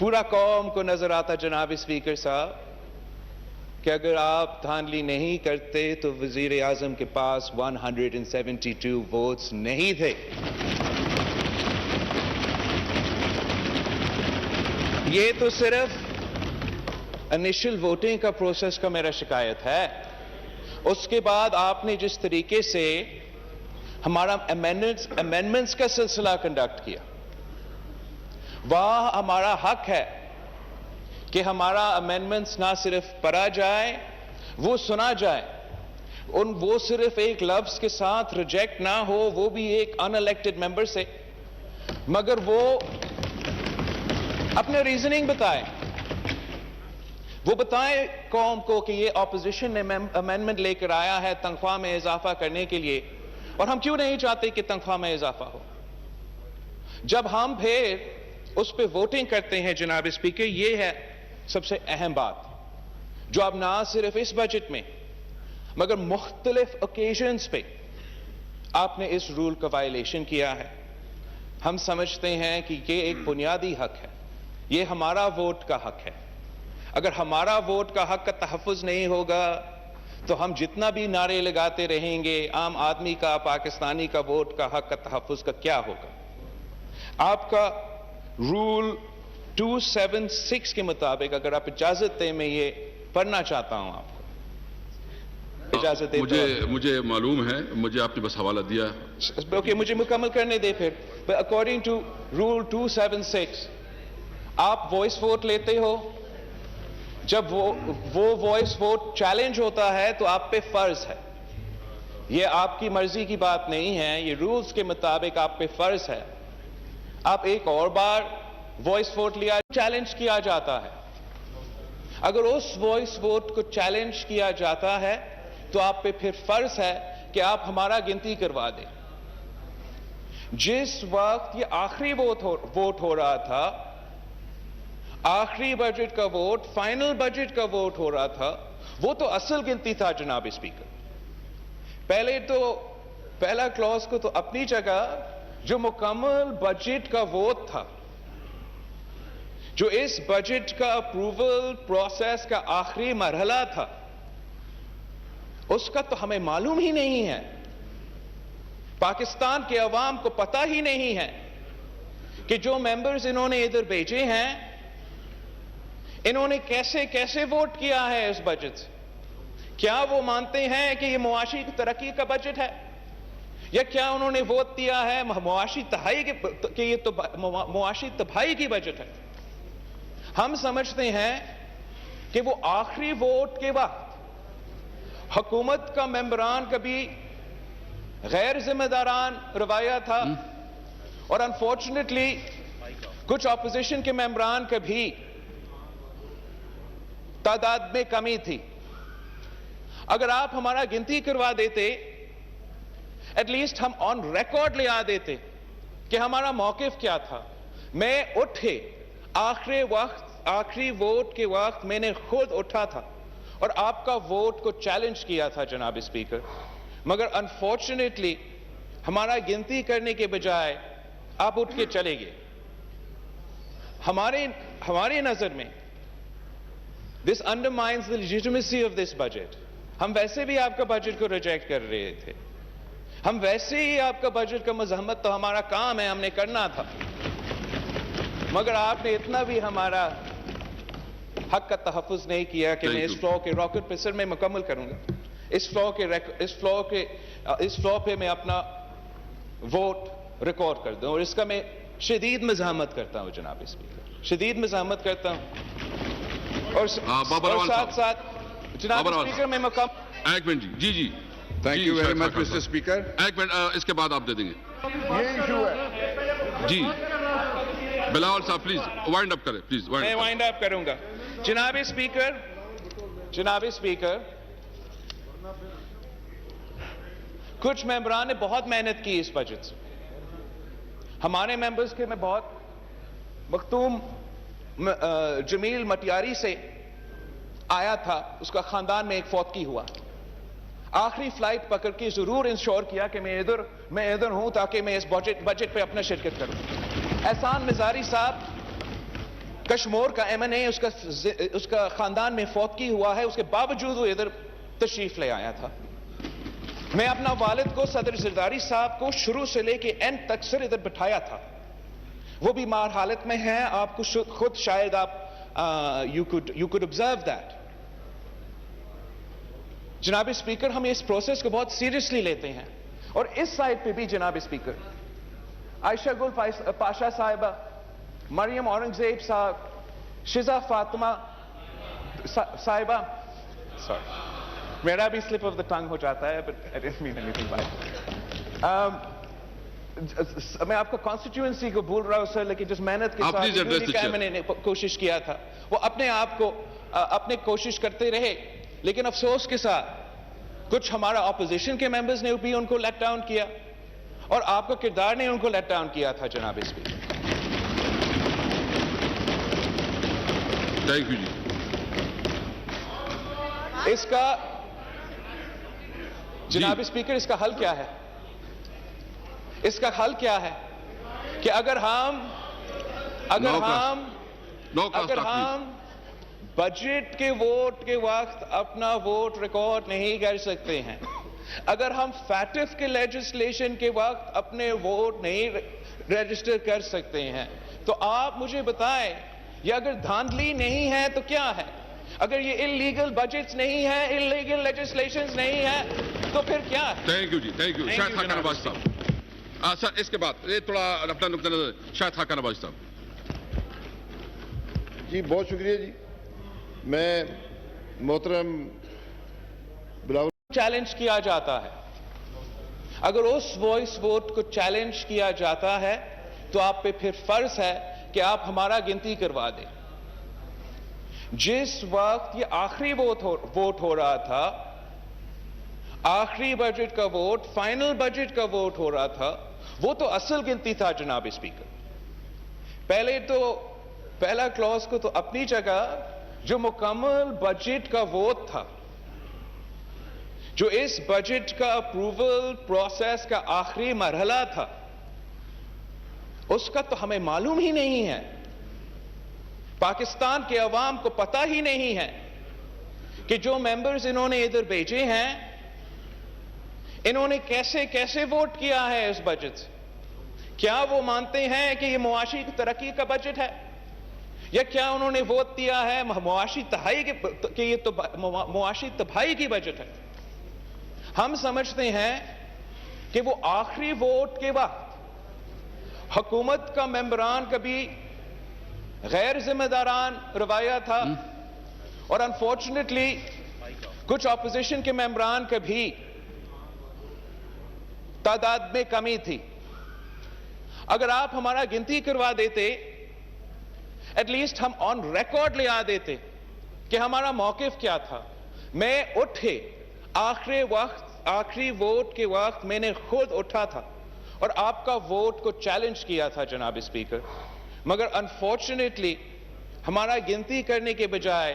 पूरा कौम को नजर आता जनाब स्पीकर साहब कि अगर आप धांधली नहीं करते तो वजीर आजम के पास 172 वोट्स नहीं थे। ये तो सिर्फ इनिशियल वोटिंग का प्रोसेस का मेरा शिकायत है। उसके बाद आपने जिस तरीके से हमारा अमेंडमेंट्स का सिलसिला कंडक्ट किया, वह हमारा हक है कि हमारा अमेंडमेंट्स ना सिर्फ पढ़ा जाए, वो सुना जाए। वो सिर्फ एक लफ्ज के साथ रिजेक्ट ना हो, वो भी एक अनइलेक्टेड मेंबर से, मगर वो अपने रीजनिंग बताए। वो बताए कौम को कि ये ऑपोजिशन ने अमेंडमेंट लेकर आया है तनख्वाह में इजाफा करने के लिए, और हम क्यों नहीं चाहते कि तनख्वाह में इजाफा हो। जब हम फिर उस पर वोटिंग करते हैं जनाब स्पीकर, ये है सबसे अहम बात जो अब ना सिर्फ इस बजट में मगर मुख्तलिफ ओकेजन्स पे आपने इस रूल का वायलेशन किया है। हम समझते हैं कि ये एक बुनियादी हक है, ये हमारा वोट का हक है। अगर हमारा वोट का हक का तहफ़्फ़ुज़ नहीं होगा तो हम जितना भी नारे लगाते रहेंगे, आम आदमी का, पाकिस्तानी का वोट का हक का तहफ़्फ़ुज़ का क्या होगा। आपका रूल 276 के मुताबिक अगर आप इजाजत दें, मैं ये पढ़ना चाहता हूं आपको। इजाजत दे? मुझे मालूम है, मुझे आपने बस हवाला दिया। ओके, मुझे मुकम्मल करने दे फिर। अकॉर्डिंग टू रूल 276 आप वॉइस वोट लेते हो। जब वो वॉइस वोट चैलेंज होता है तो आप पे फर्ज है, ये आपकी मर्जी की बात नहीं है, ये रूल्स के मुताबिक आप पे फर्ज है। आप एक और बार वॉइस वोट लिया, चैलेंज किया जाता है। अगर उस वॉइस वोट को चैलेंज किया जाता है तो आप पे फिर फर्ज है कि आप हमारा गिनती करवा दें। जिस वक्त ये आखिरी वोट हो रहा था, आखिरी बजट का वोट, फाइनल बजट का वोट हो रहा था, वो तो असल गिनती था जनाब स्पीकर। पहला क्लॉज को तो अपनी जगह, जो मुकम्मल बजट का वोट था, जो इस बजट का अप्रूवल प्रोसेस का आखिरी मरहला था, उसका तो हमें मालूम ही नहीं है। पाकिस्तान के अवाम को पता ही नहीं है कि जो मेंबर्स इन्होंने इधर भेजे हैं, इन्होंने कैसे कैसे वोट किया है इस बजट से। क्या वो मानते हैं कि ये मुआशी तरक्की का बजट है, या क्या उन्होंने वोट दिया है मुआशी तबाही कि ये तो मुआशी तबाही की बजट है। हम समझते हैं कि वो आखिरी वोट के वक्त हुकूमत का मेंबरान कभी गैर जिम्मेदारान रवैया था, और अनफॉर्चुनेटली कुछ ऑपोजिशन के मेंबरान का भी तादाद में कमी थी। अगर आप हमारा गिनती करवा देते, एटलीस्ट हम ऑन रिकॉर्ड ले आ देते कि हमारा मौकिफ क्या था। मैं उठे आखिरी वोट के वक्त मैंने खुद उठा था और आपका वोट को चैलेंज किया था जनाब स्पीकर, मगर अनफॉर्चुनेटली हमारा गिनती करने के बजाय आप उठ के चले गए। हमारी नजर में this undermines the legitimacy of this budget. हम वैसे भी आपका बजट को रिजेक्ट कर रहे थे, हम वैसे ही आपका बजट का मजम्मत तो हमारा काम है, हमने करना था, मगर आपने इतना भी हमारा हक का तहफ़्फ़ुज़ नहीं किया कि मैं इस फ्लो के रॉकेट पे सिर में मुकम्मल करूंगा। इस फ्लो पे मैं अपना वोट रिकॉर्ड कर दूं, और इसका मैं शदीद मज़ाहमत करता हूं जनाब स्पीकर, शदीद मज़ाहमत करता हूं। और साथ साथ जनाब स्पीकर मैं मुकम्मल। एक मिनट जी। Thank you very much mister speaker. एक मिनट, इसके बाद आप दे देंगे। ये इशू है जी। बिलावल साहब प्लीज वाइंड अप करें, प्लीज। मैं वाइंड अप करूंगा जनाब स्पीकर। कुछ मेंबरान ने बहुत मेहनत की इस बजट से। हमारे मेंबर्स के मैं बहुत मखतूम जमील मटियारी से आया था, उसका खानदान में एक फौतगी हुआ। आखिरी फ्लाइट पकड़ के जरूर इंश्योर किया कि मैं इधर हूं ताकि मैं इस बजट पे अपना शिरकत करूं। एहसान मिजारी साहब कश्मीर का एमएनए उसका खानदान में फौतगी हुआ है, उसके बावजूद वो इधर तशरीफ ले आया था। मैं अपना वालिद को, सदर जरदारी साहब को शुरू से लेके एंड तक सर इधर बिठाया था। वो बीमार हालत में है, आपको खुद शायद आप यू कुड ऑब्जर्व दैट। जनाब स्पीकर, हम इस प्रोसेस को बहुत सीरियसली लेते हैं। और इस साइड पे भी जनाब स्पीकर, आयशा गुल पाशा साहिबा, मरियम औरंगजेब साहब, शिजा फातिमा साहिबा, सॉरी मेरा भी स्लिप ऑफ द टंग हो जाता है, but I didn't mean anything bye. मैं आपका कॉन्स्टिट्यूएंसी को भूल रहा हूं सर, लेकिन जिस मेहनत के साथ मैंने कोशिश किया था, वो अपने आप को अपने कोशिश करते रहे, लेकिन अफसोस के साथ कुछ हमारा ऑपोजिशन के मेंबर्स ने भी उनको लेट डाउन किया और आपका किरदार ने उनको लेट डाउन किया था जनाब स्पीकर। थैंक यू जी। इसका जनाब स्पीकर, इसका हल क्या है? इसका हल क्या है कि अगर हम बजट के वोट के वक्त अपना वोट रिकॉर्ड नहीं कर सकते हैं, अगर हम फैटिफ के लेजिस्लेशन के वक्त अपने वोट नहीं रजिस्टर कर सकते हैं, तो आप मुझे बताएं, ये अगर धांधली नहीं है तो क्या है? अगर ये इलीगल बजट्स नहीं है, इलीगल लेजिस्लेशंस नहीं है, तो फिर क्या है? थैंक यू जी, थैंक यू। शाहिद खान नवाज साहब। सर इसके बाद ये थोड़ा अपना नुक्ता नजर शाहिद खान नवाज साहब। जी बहुत शुक्रिया जी। मैं मोहतरम बिलावल, चैलेंज किया जाता है, अगर उस वॉइस वोट को चैलेंज किया जाता है तो आप पे फिर फर्ज है कि आप हमारा गिनती करवा दें। जिस वक्त ये आखिरी वोट हो रहा था, आखिरी बजट का वोट, फाइनल बजट का वोट हो रहा था, वो तो असल गिनती था जनाब स्पीकर। पहला क्लॉज को तो अपनी जगह, जो मुकम्मल बजट का वोट था, जो इस बजट का अप्रूवल प्रोसेस का आखिरी मरहला था, उसका तो हमें मालूम ही नहीं है। पाकिस्तान के अवाम को पता ही नहीं है कि जो मेंबर्स इन्होंने इधर भेजे हैं, इन्होंने कैसे कैसे वोट किया है इस बजट से। क्या वो मानते हैं कि ये मुआशी तरक्की का बजट है, या क्या उन्होंने वोट दिया है मुआशी तबाही कि ये तो मुआशी तबाही की बजट है? हम समझते हैं कि वो आखिरी वोट के वक्त हुकूमत का मेंबरान कभी गैर जिम्मेदारान रवैया था, और अनफॉर्चुनेटली कुछ ऑपोजिशन के मेंबरान का भी तादाद में कमी थी। अगर आप हमारा गिनती करवा देते, एटलीस्ट हम ऑन रिकॉर्ड ले आ देते कि हमारा मौकिफ क्या था। मैं उठे आखिरी वोट के वक्त मैंने खुद उठा था और आपका वोट को चैलेंज किया था जनाब स्पीकर, मगर अनफॉर्चुनेटली हमारा गिनती करने के बजाय